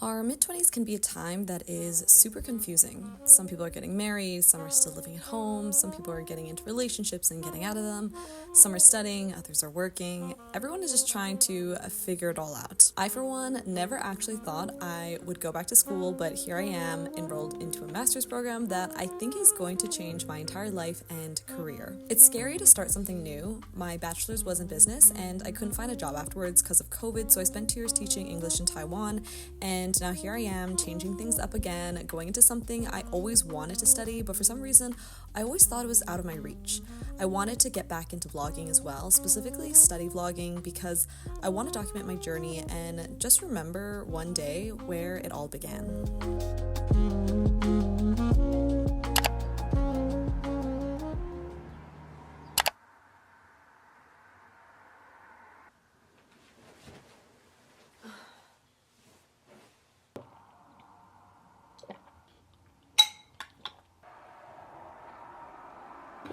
Our mid-20s can be a time that is super confusing. Some people are getting married, some are still living at home, some people are getting into relationships and getting out of them, some are studying, others are working. Everyone is just trying to figure it all out. I, for one, never actually thought I would go back to school, but here I am, enrolled into a master's program that I think is going to change my entire life and career. It's scary to start something new. My bachelor's was in business, and I couldn't find a job afterwards because of COVID, so I spent 2 years teaching English in Taiwan, and now here I am, changing things up again, going into something I always wanted to study, but for some reason, I always thought it was out of my reach. I wanted to get back into vlogging as well, specifically study vlogging, because I want to document my journey and just remember one day where it all began.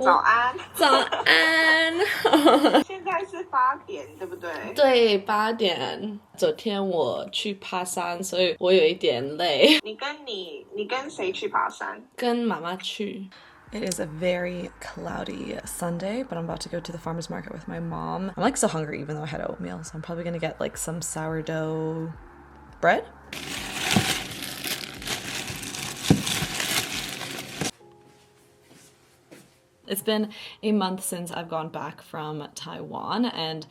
早安，早安。现在是8点，对不对？对，8点。昨天我去爬山，所以我有一点累。你跟谁去爬山？跟妈妈去。 It is a very cloudy Sunday, but I'm about to go to the farmer's market with my mom. I'm like so hungry even though I had oatmeal, so I'm probably gonna get like some sourdough bread. It's been a month since I've gone back from Taiwan, and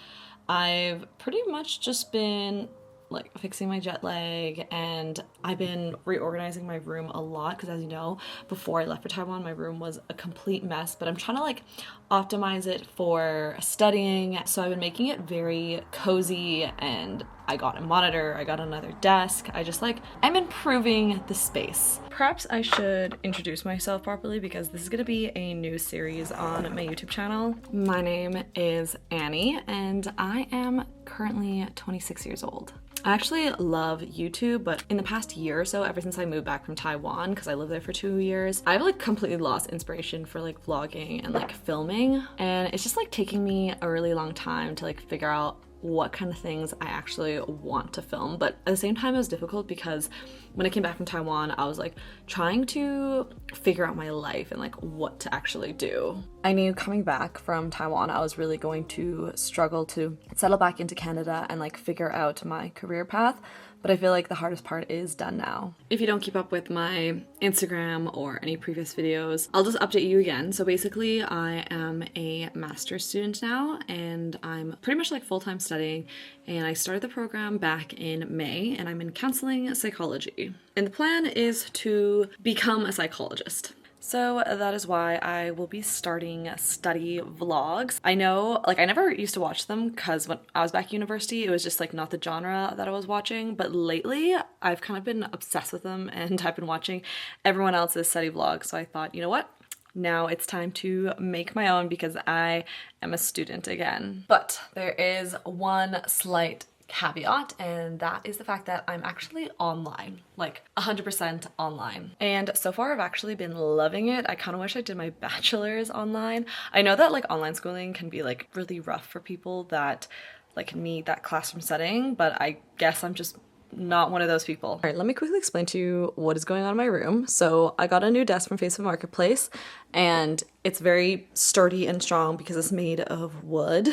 I've pretty much just been like fixing my jet lag, and I've been reorganizing my room a lot because, as you know, before I left for Taiwan, my room was a complete mess, but I'm trying to like optimize it for studying. So I've been making it very cozy, and I got a monitor, I got another desk. I'm improving the space. Perhaps I should introduce myself properly because this is gonna be a new series on my YouTube channel. My name is Annie, and I am currently 26 years old. I actually love YouTube, but in the past year or so, ever since I moved back from Taiwan, because I lived there for 2 years, I've like completely lost inspiration for like vlogging and like filming. And it's just like taking me a really long time to like figure out what kind of things I actually want to film. But at the same time, it was difficult because when I came back from Taiwan, I was like trying to figure out my life and like what to actually do. I knew coming back from Taiwan, I was really going to struggle to settle back into Canada and like figure out my career path. But I feel like the hardest part is done now. If you don't keep up with my Instagram or any previous videos, I'll just update you again. So basically, I am a master's student now, and I'm pretty much like full-time studying, and I started the program back in May, and I'm in counseling psychology. And the plan is to become a psychologist. So that is why I will be starting study vlogs. I know, like I never used to watch them because when I was back at university, it was just like not the genre that I was watching. But lately, I've kind of been obsessed with them, and I've been watching everyone else's study vlogs. So I thought, you know what? Now it's time to make my own because I am a student again. But there is one slight caveat, and that is the fact that I'm actually online, like 100% online. And so far I've actually been loving it. I kind of wish I did my bachelor's online. I know that like online schooling can be like really rough for people that like need that classroom setting, but I guess I'm just not one of those people. All right, let me quickly explain to you what is going on in my room. So I got a new desk from Facebook Marketplace, and it's very sturdy and strong because it's made of wood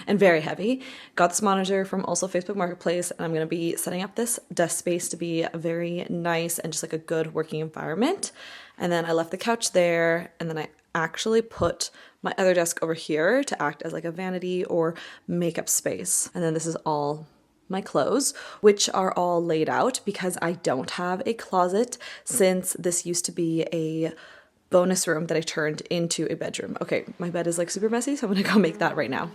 and very heavy. Got this monitor from also Facebook Marketplace, and I'm gonna be setting up this desk space to be very nice and just like a good working environment. And then I left the couch there, and then I actually put my other desk over here to act as like a vanity or makeup space. And then this is all my clothes, which are all laid out because I don't have a closet since this used to be a bonus room that I turned into a bedroom. Okay, my bed is like super messy, so I'm gonna go make that right now.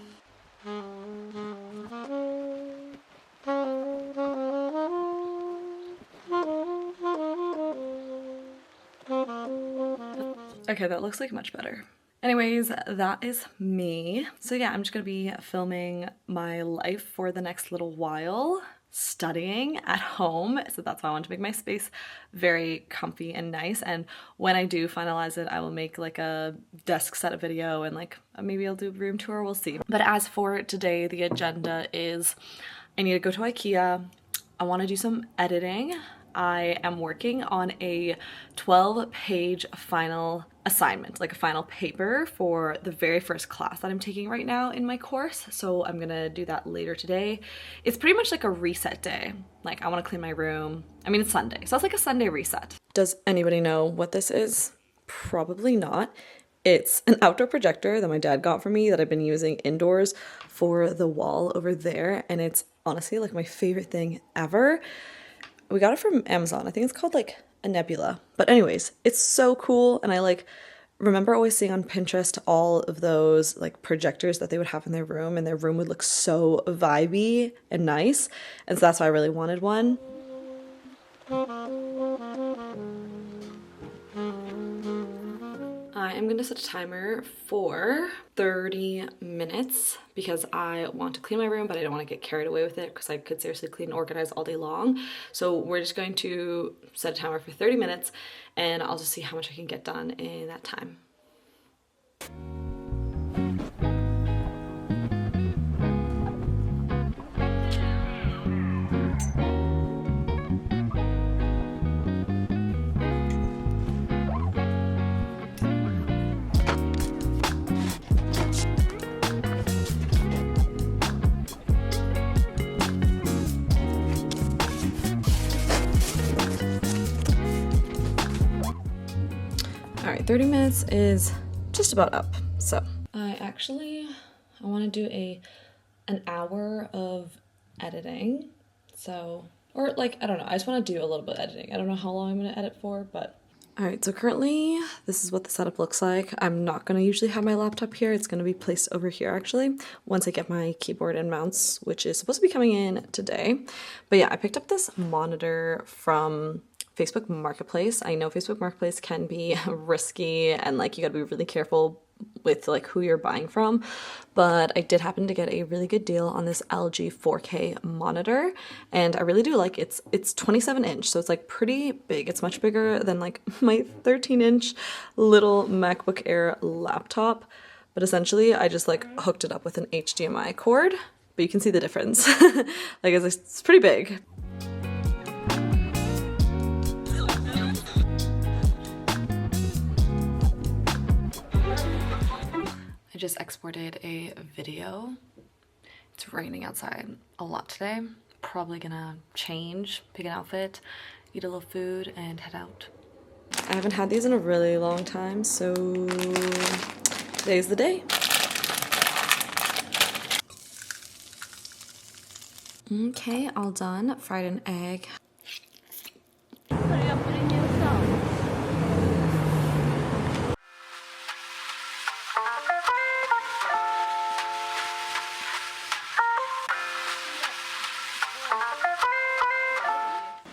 Okay, that looks like much better. Anyways, that is me. So yeah, I'm just gonna be filming my life for the next little while, studying at home. So that's why I want to make my space very comfy and nice. And when I do finalize it, I will make like a desk setup video and like maybe I'll do a room tour, we'll see. But as for today, the agenda is I need to go to IKEA. I want to do some editing. I am working on a 12-page final assignment, like a final paper for the very first class that I'm taking right now in my course. So I'm gonna do that later today. It's pretty much like a reset day. Like I want to clean my room. I mean, it's Sunday, so it's like a Sunday reset. Does anybody know what this is? Probably not. It's an outdoor projector that my dad got for me that I've been using indoors for the wall over there, and it's honestly like my favorite thing ever. We got it from Amazon. I think it's called like a nebula. But anyways, it's so cool, and I like remember always seeing on Pinterest all of those like projectors that they would have in their room, and their room would look so vibey and nice. And so that's why I really wanted one. I am gonna set a timer for 30 minutes because I want to clean my room, but I don't want to get carried away with it because I could seriously clean and organize all day long. So we're just going to set a timer for 30 minutes and I'll just see how much I can get done in that time. All right, 30 minutes is just about up. So I want to do an hour of editing. So, or like, I don't know. I just want to do a little bit of editing. I don't know how long I'm going to edit for, but. All right, so currently this is what the setup looks like. I'm not going to usually have my laptop here. It's going to be placed over here actually once I get my keyboard and mounts, which is supposed to be coming in today. But yeah, I picked up this monitor from Facebook Marketplace. I know Facebook Marketplace can be risky and like you gotta be really careful with like who you're buying from, but I did happen to get a really good deal on this LG 4K monitor, and I really do like it's 27 inch, so it's like pretty big. It's much bigger than like my 13-inch little MacBook Air laptop, but essentially I just like hooked it up with an HDMI cord, but you can see the difference. Like it's pretty big. I just exported a video. It's raining outside a lot today. Probably gonna change, pick an outfit, eat a little food, and head out. I haven't had these in a really long time, so today's the day. Okay, all done. Fried an egg.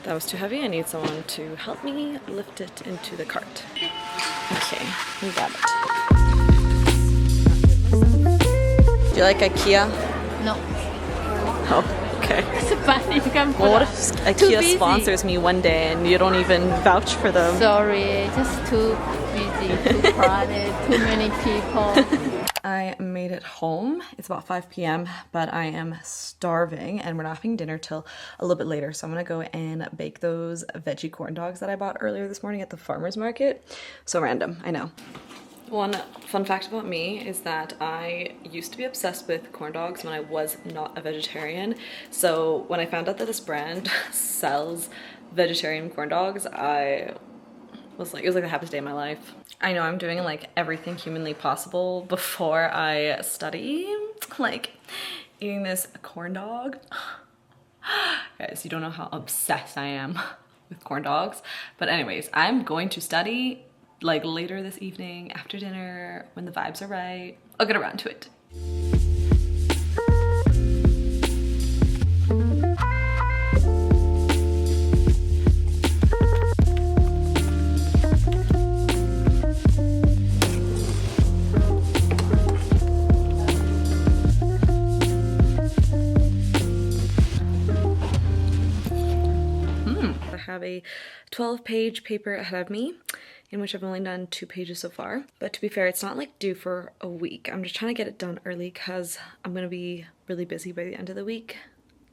That was too heavy. I need someone to help me lift it into the cart. Okay, we got it. Do you like IKEA? No. Oh, okay. But you can put Well, what if IKEA sponsors me one day and you don't even vouch for them? Sorry, just too busy, too crowded, too many people. I made it home. It's about 5 p.m., but I am starving and we're not having dinner till a little bit later. So I'm gonna go and bake those veggie corn dogs that I bought earlier this morning at the farmer's market. So random, I know. One fun fact about me is that I used to be obsessed with corn dogs when I was not a vegetarian. So when I found out that this brand sells vegetarian corn dogs, it was like the happiest day of my life. I know I'm doing like everything humanly possible before I study, like eating this corn dog. Guys, you don't know how obsessed I am with corn dogs. But anyways, I'm going to study like later this evening after dinner when the vibes are right. I'll get around to it. I have a 12-page paper ahead of me in which I've only done 2 pages so far. But to be fair, it's not like due for a week. I'm just trying to get it done early because I'm gonna be really busy by the end of the week.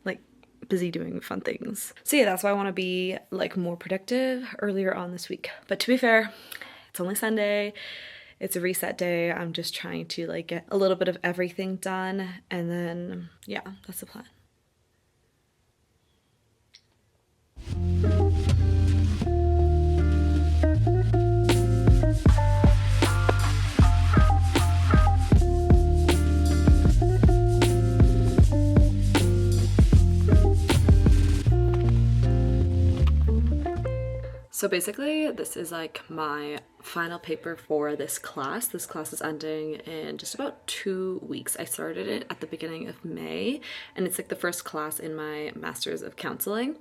Like busy doing fun things. So yeah, that's why I want to be like more productive earlier on this week. But to be fair, it's only Sunday. It's a reset day. I'm just trying to like get a little bit of everything done, and then yeah, that's the plan. So basically, this is like my final paper for this class. This class is ending in just about 2 weeks. I started it at the beginning of May, and it's like the first class in my Master's of Counseling.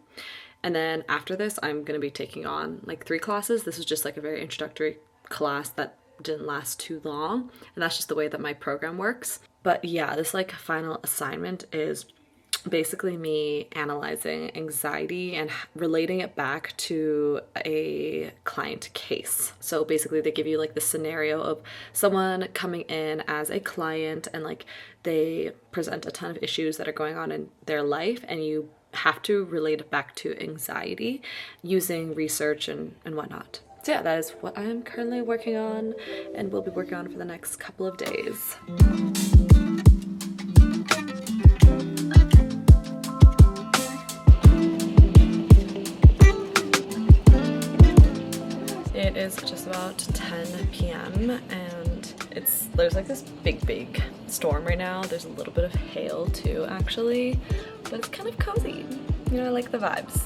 And then after this, I'm going to be taking on like 3 classes. This is just like a very introductory class that didn't last too long, and that's just the way that my program works. But yeah, this like final assignment is basically me analyzing anxiety and relating it back to a client case. So basically they give you like the scenario of someone coming in as a client, and like they present a ton of issues that are going on in their life, and you have to relate it back to anxiety using research and whatnot. So yeah, that is what I'm currently working on and will be working on for the next couple of days. It is just about 10 p.m. and there's like this big storm right now. There's a little bit of hail too, actually, but it's kind of cozy. You know, I like the vibes.